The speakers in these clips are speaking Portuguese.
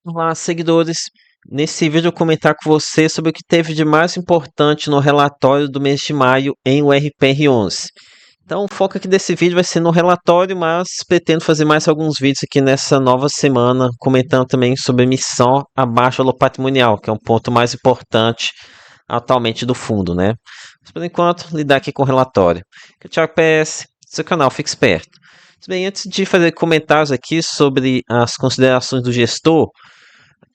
Olá, seguidores. Nesse vídeo eu vou comentar com você sobre o que teve de mais importante no relatório do mês de maio em URPR11. Então, o foco aqui desse vídeo vai ser no relatório, mas pretendo fazer mais alguns vídeos aqui nessa nova semana, comentando também sobre emissão abaixo do patrimonial, que é um ponto mais importante atualmente do fundo, né? Mas, por enquanto, lidar aqui com o relatório. Aqui é o Thiago PS, seu canal Fique Esperto. Bem, antes de fazer comentários aqui sobre as considerações do gestor,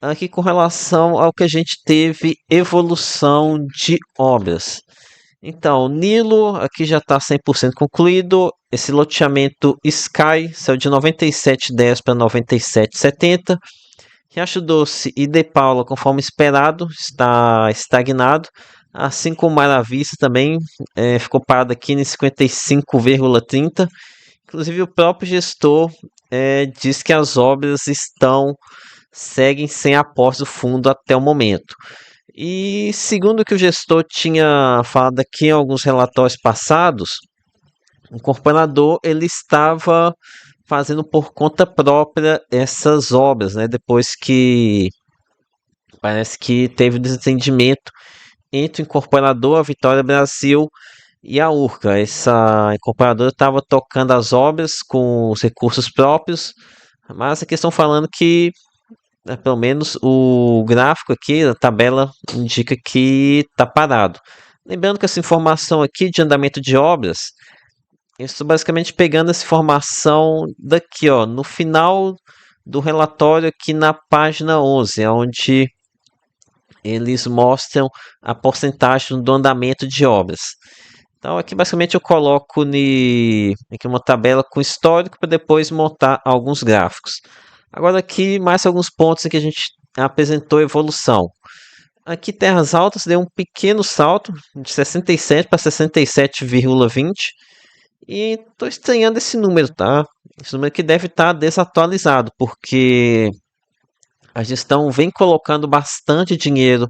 aqui com relação ao que a gente teve evolução de obras. Então, Nilo aqui já está 100% concluído. Esse loteamento Sky saiu de 97,10 para 97,70. Riacho Doce e De Paula, conforme esperado, está estagnado. Assim como Maravilha também ficou parado aqui em 55,30. Inclusive, o próprio gestor diz que as obras seguem sem aporte do fundo até o momento. E segundo o que o gestor tinha falado aqui em alguns relatórios passados, o coordenador ele estava fazendo por conta própria essas obras, né? Depois que parece que teve desentendimento entre o incorporador, a Vitória Brasil e a Urca. Essa incorporadora estava tocando as obras com os recursos próprios, mas aqui estão falando que pelo menos o gráfico aqui, a tabela indica que está parado. Lembrando que essa informação aqui de andamento de obras, eu estou basicamente pegando essa informação daqui, ó, no final do relatório aqui na página 11, onde eles mostram a porcentagem do andamento de obras. Então aqui basicamente eu coloco aqui uma tabela com histórico para depois montar alguns gráficos. Agora aqui mais alguns pontos em que a gente apresentou evolução. Aqui Terras Altas deu um pequeno salto de 67 para 67,20 e estou estranhando esse número, tá? Esse número que deve estar desatualizado, porque a gestão vem colocando bastante dinheiro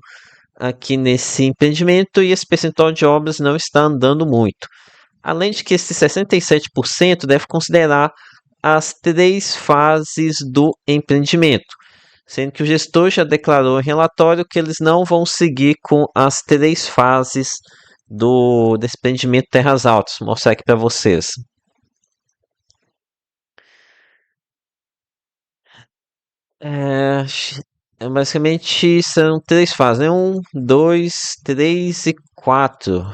aqui nesse empreendimento e esse percentual de obras não está andando muito. Além de que esse 67% deve considerar as três fases do empreendimento, sendo que o gestor já declarou em relatório que eles não vão seguir com as três fases desse empreendimento Terras Altas. Vou mostrar aqui para vocês. É, basicamente são três fases, né? Um, dois, três e quatro.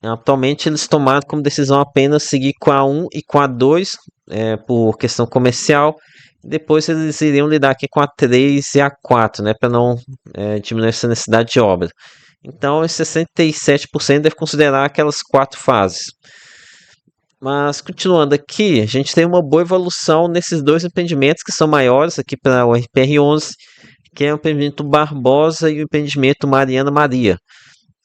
Atualmente eles tomaram como decisão apenas seguir com a um e com a 2 por questão comercial. Depois eles iriam lidar aqui com a 3 e a 4, né? Para não diminuir essa necessidade de obra. Então, esse 67% deve considerar aquelas quatro fases. Mas continuando aqui, a gente tem uma boa evolução nesses dois empreendimentos que são maiores aqui para o RPR11, que é o empreendimento Barbosa e o empreendimento Mariana Maria,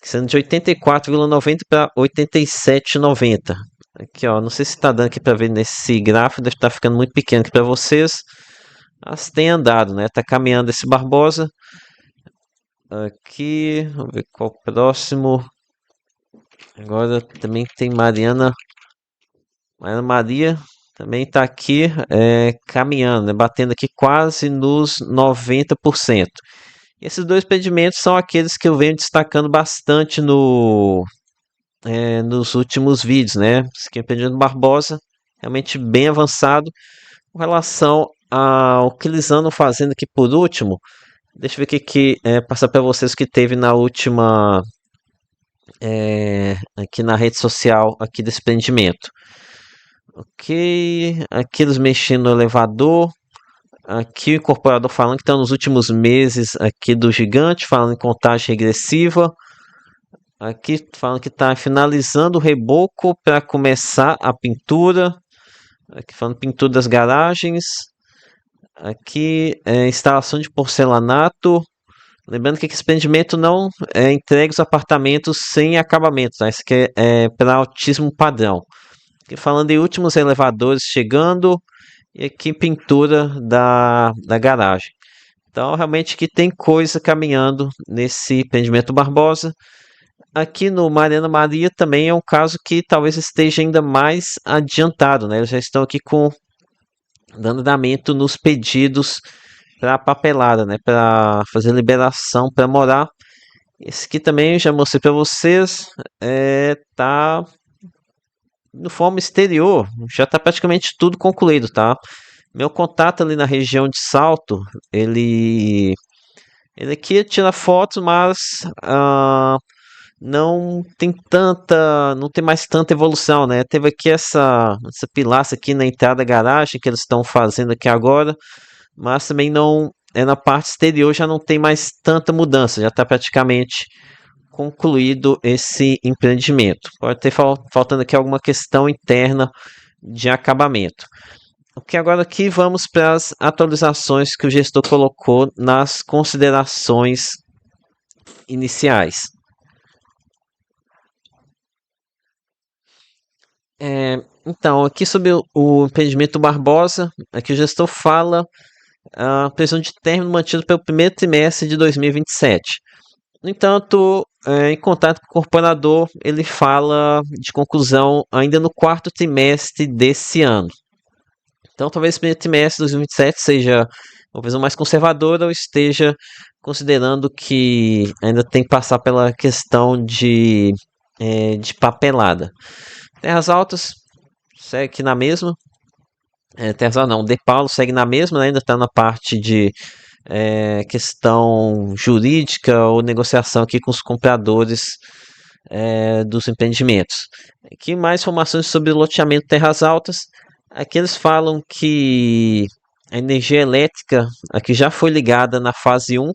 sendo de 84,90 para 87,90. Aqui, ó, não sei se está dando aqui para ver nesse gráfico, deve estar ficando muito pequeno aqui para vocês, mas tem andado, né? Está caminhando esse Barbosa. Aqui, vamos ver qual o próximo. Agora também tem Mariana Maria também está aqui caminhando, né, batendo aqui quase nos 90%. Esses dois empreendimentos são aqueles que eu venho destacando bastante nos últimos vídeos, né? Esse aqui é o empreendimento Barbosa, realmente bem avançado. Com relação ao que eles andam fazendo aqui por último, deixa eu ver o que passar para vocês o que teve na última aqui na rede social aqui desse empreendimento. Ok, aqui eles mexendo no elevador. Aqui o incorporador falando que está nos últimos meses aqui do gigante, falando em contagem regressiva. Aqui falando que está finalizando o reboco para começar a pintura. Aqui falando pintura das garagens. Aqui instalação de porcelanato. Lembrando que esse empreendimento não entrega os apartamentos sem acabamento, tá? Isso aqui é para autismo padrão. Aqui falando em últimos elevadores chegando e aqui pintura da garagem. Então, realmente que tem coisa caminhando nesse empreendimento Barbosa. Aqui no Mariana Maria também é um caso que talvez esteja ainda mais adiantado, né? Eles já estão aqui dando andamento nos pedidos para papelada, né? Para fazer liberação para morar. Esse aqui também eu já mostrei para vocês. Tá no forma exterior, já tá praticamente tudo concluído, tá? Meu contato ali na região de Salto, ele ele aqui tira fotos, mas não tem mais tanta evolução, né? Teve aqui essa pilastra aqui na entrada da garagem que eles estão fazendo aqui agora, mas também não na parte exterior já não tem mais tanta mudança, já está praticamente concluído esse empreendimento. Pode ter faltando aqui alguma questão interna de acabamento. Ok, agora aqui vamos para as atualizações que o gestor colocou nas considerações iniciais. Então, aqui sobre o empreendimento Barbosa, aqui o gestor fala a previsão de término mantido pelo primeiro trimestre de 2027. No entanto, em contato com o incorporador, ele fala de conclusão ainda no quarto trimestre desse ano. Então, talvez o primeiro trimestre de 2027 seja uma visão mais conservadora ou esteja considerando que ainda tem que passar pela questão de papelada. Terras Altas segue aqui na mesma. Terras Altas não, De Paulo segue na mesma, né? Ainda está na parte de questão jurídica ou negociação aqui com os compradores dos empreendimentos. Aqui mais informações sobre o loteamento Terras Altas. Aqui eles falam que a energia elétrica aqui já foi ligada na fase 1.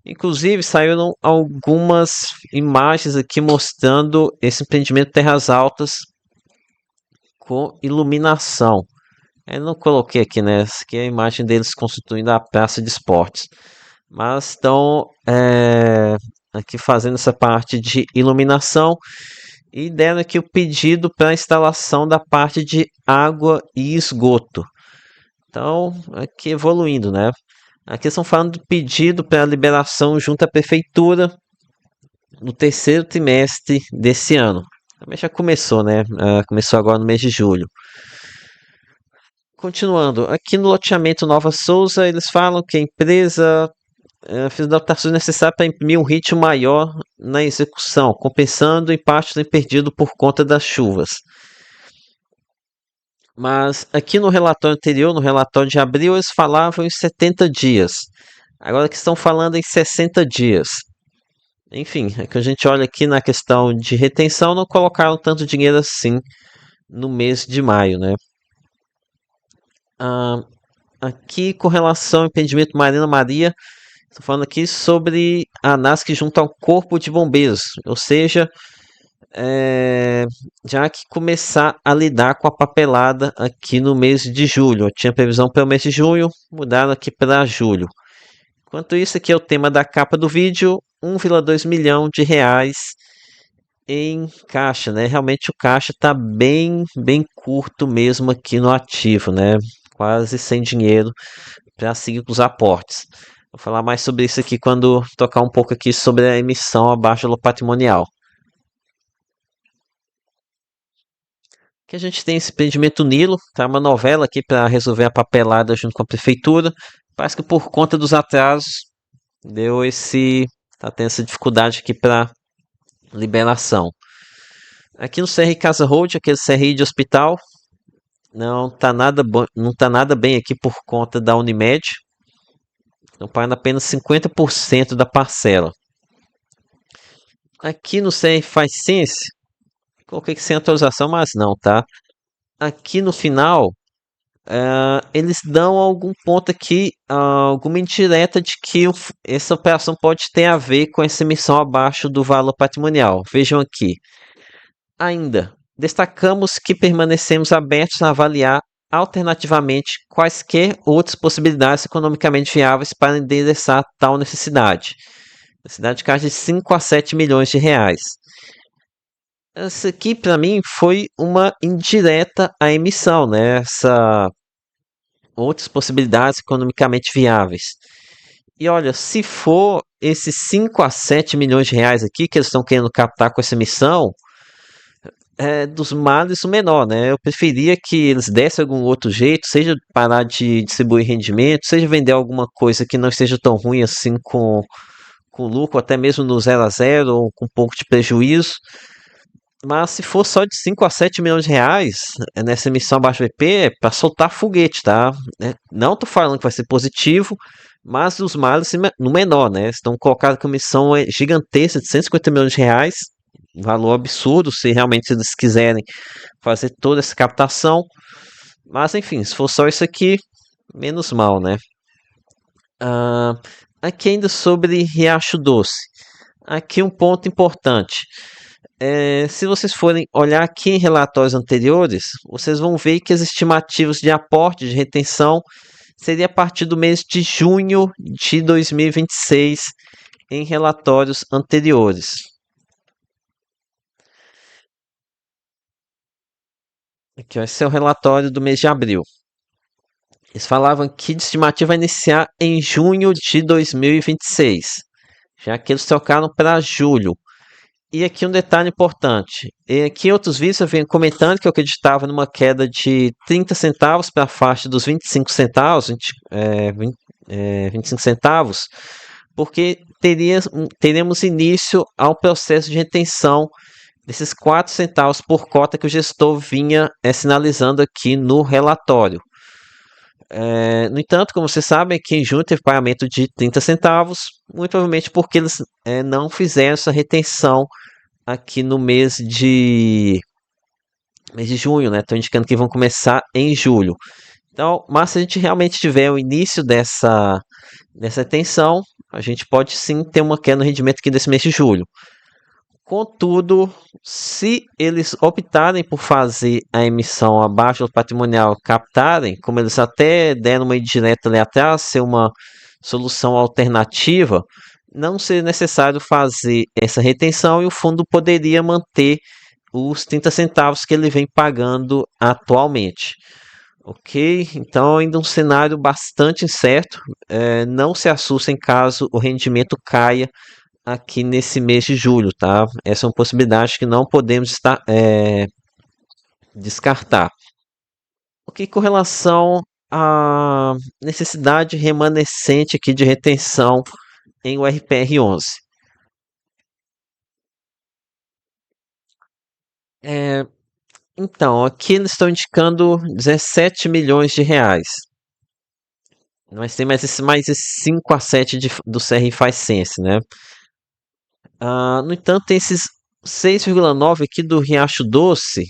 Inclusive saíram algumas imagens aqui mostrando esse empreendimento Terras Altas com iluminação. Eu não coloquei aqui, né? Essa aqui é a imagem deles constituindo a praça de esportes. Mas estão aqui fazendo essa parte de iluminação e deram aqui o pedido para a instalação da parte de água e esgoto. Então, aqui evoluindo, né? Aqui estão falando do pedido para a liberação junto à prefeitura no terceiro trimestre desse ano. Também já começou, né? Começou agora no mês de julho. Continuando, aqui no loteamento Nova Souza, eles falam que a empresa fez adaptações necessárias para imprimir um ritmo maior na execução, compensando o impacto perdido por conta das chuvas. Mas aqui no relatório anterior, no relatório de abril, eles falavam em 70 dias. Agora que estão falando em 60 dias. Enfim, é que a gente olha aqui na questão de retenção, não colocaram tanto dinheiro assim no mês de maio, né? Aqui com relação ao empreendimento Marina Maria, estou falando aqui sobre a ANASC junto ao Corpo de Bombeiros, ou seja, já que começar a lidar com a papelada aqui no mês de julho. Eu tinha previsão para o mês de junho, mudaram aqui para julho. Enquanto isso, aqui é o tema da capa do vídeo, 1,2 milhão de reais em caixa, né? Realmente o caixa está bem curto mesmo aqui no ativo, né? Quase sem dinheiro para seguir com os aportes. Vou falar mais sobre isso aqui quando tocar um pouco aqui sobre a emissão abaixo do patrimonial. Aqui a gente tem esse empreendimento Nilo, tá? Uma novela aqui para resolver a papelada junto com a prefeitura. Parece que por conta dos atrasos tá tendo essa dificuldade aqui para liberação. Aqui no CRI Casa Road, aquele CRI de hospital, não tá nada bem aqui por conta da Unimed. Estão pagando apenas 50% da parcela. Aqui no CR Faz Sense, coloquei que sem atualização, mas não, tá? Aqui no final, eles dão algum ponto aqui, alguma indireta de que essa operação pode ter a ver com essa emissão abaixo do valor patrimonial. Vejam aqui. Ainda, destacamos que permanecemos abertos a avaliar alternativamente quaisquer outras possibilidades economicamente viáveis para endereçar tal necessidade. Necessidade de caixa de 5 a 7 milhões de reais. Essa aqui, para mim, foi uma indireta à emissão, né? Outras possibilidades economicamente viáveis. E olha, se for esses 5 a 7 milhões de reais aqui que eles estão querendo captar com essa emissão, dos males o menor, né? Eu preferia que eles dessem algum outro jeito, seja parar de distribuir rendimento, seja vender alguma coisa que não esteja tão ruim assim com lucro, até mesmo no 0 a 0 ou com um pouco de prejuízo. Mas se for só de 5 a 7 milhões de reais nessa emissão abaixo do VP, é para soltar foguete, tá? Não tô falando que vai ser positivo, mas os males no menor, né? Estão colocados que a emissão é gigantesca de 150 milhões de reais, um valor absurdo se realmente eles quiserem fazer toda essa captação. Mas enfim, se for só isso aqui, menos mal, né? Ah, aqui ainda sobre Riacho Doce. Aqui um ponto importante. Se vocês forem olhar aqui em relatórios anteriores, vocês vão ver que as estimativas de aporte de retenção seria a partir do mês de junho de 2026 em relatórios anteriores. Aqui, ó, esse é o relatório do mês de abril. Eles falavam que a estimativa vai iniciar em junho de 2026, já que eles trocaram para julho. E aqui um detalhe importante. E aqui em outros vídeos eu venho comentando que eu acreditava numa queda de 30 centavos para a faixa dos 25 centavos, 25 centavos, porque teremos início ao processo de retenção desses 4 centavos por cota que o gestor vinha sinalizando aqui no relatório. No entanto, como vocês sabem, aqui em junho teve pagamento de 30 centavos, muito provavelmente porque eles não fizeram essa retenção aqui no mês de junho, né? Estão indicando que vão começar em julho. Então, mas se a gente realmente tiver o início dessa retenção, a gente pode sim ter uma queda no rendimento aqui desse mês de julho. Contudo, se eles optarem por fazer a emissão abaixo do patrimonial, captarem, como eles até deram uma indireta ali atrás, ser uma solução alternativa, não seria necessário fazer essa retenção e o fundo poderia manter os 30 centavos que ele vem pagando atualmente. Ok? Então, ainda um cenário bastante incerto. Não se assustem caso o rendimento caia aqui nesse mês de julho, tá? Essa é uma possibilidade que não podemos descartar. O que com relação à necessidade remanescente aqui de retenção em URPR11? É, então, aqui eles estão indicando 17 milhões de reais. Mas tem mais esse 5 a 7 do CRI faz sense, né? No entanto, tem esses 6,9 aqui do Riacho Doce,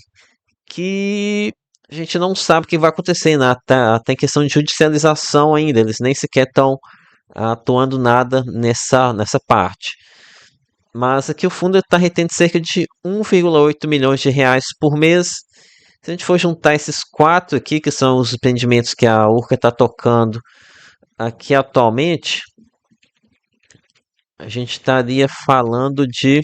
que a gente não sabe o que vai acontecer, né? Tá em questão de judicialização ainda, eles nem sequer estão atuando nada nessa parte. Mas aqui o fundo está retendo cerca de 1,8 milhões de reais por mês. Se a gente for juntar esses quatro aqui, que são os empreendimentos que a Urca está tocando aqui atualmente, a gente estaria falando de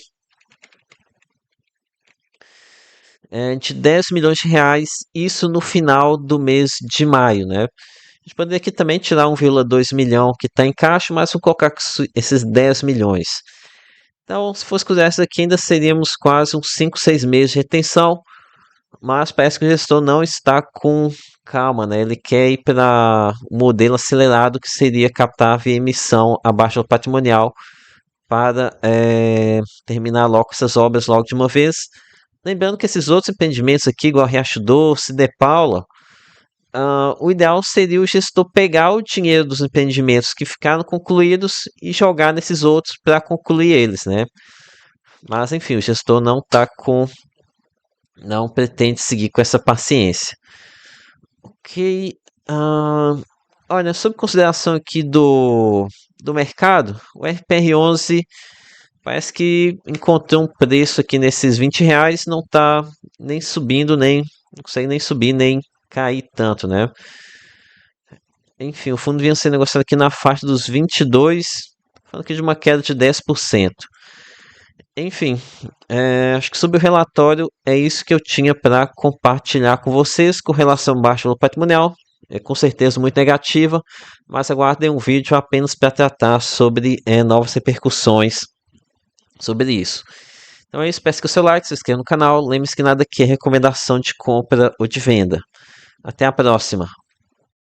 10 milhões de reais, isso no final do mês de maio, né? A gente poderia aqui também tirar 1,2 milhão que está em caixa, mas vou colocar esses 10 milhões. Então, se fosse considerar isso aqui, ainda seríamos quase uns 5, 6 meses de retenção, mas parece que o gestor não está com calma, né? Ele quer ir para o modelo acelerado, que seria captar via emissão abaixo do patrimonial, para terminar logo essas obras logo de uma vez. Lembrando que esses outros empreendimentos aqui, igual Riacho Doce, De Paula, o ideal seria o gestor pegar o dinheiro dos empreendimentos que ficaram concluídos e jogar nesses outros para concluir eles, né? Mas enfim, o gestor não pretende seguir com essa paciência. Ok. Olha, sob consideração aqui do mercado, o RPR11 parece que encontrou um preço aqui nesses 20 reais, não está nem subindo, não consegue nem subir, nem cair tanto, né? Enfim, o fundo vinha sendo negociado aqui na faixa dos 22, falando aqui de uma queda de 10%. Enfim, acho que sobre o relatório é isso que eu tinha para compartilhar com vocês com relação ao baixo valor patrimonial. É com certeza muito negativa, mas aguardem um vídeo apenas para tratar sobre novas repercussões sobre isso. Então é isso, peço que o seu like, se inscreva no canal. Lembre-se que nada aqui é recomendação de compra ou de venda. Até a próxima.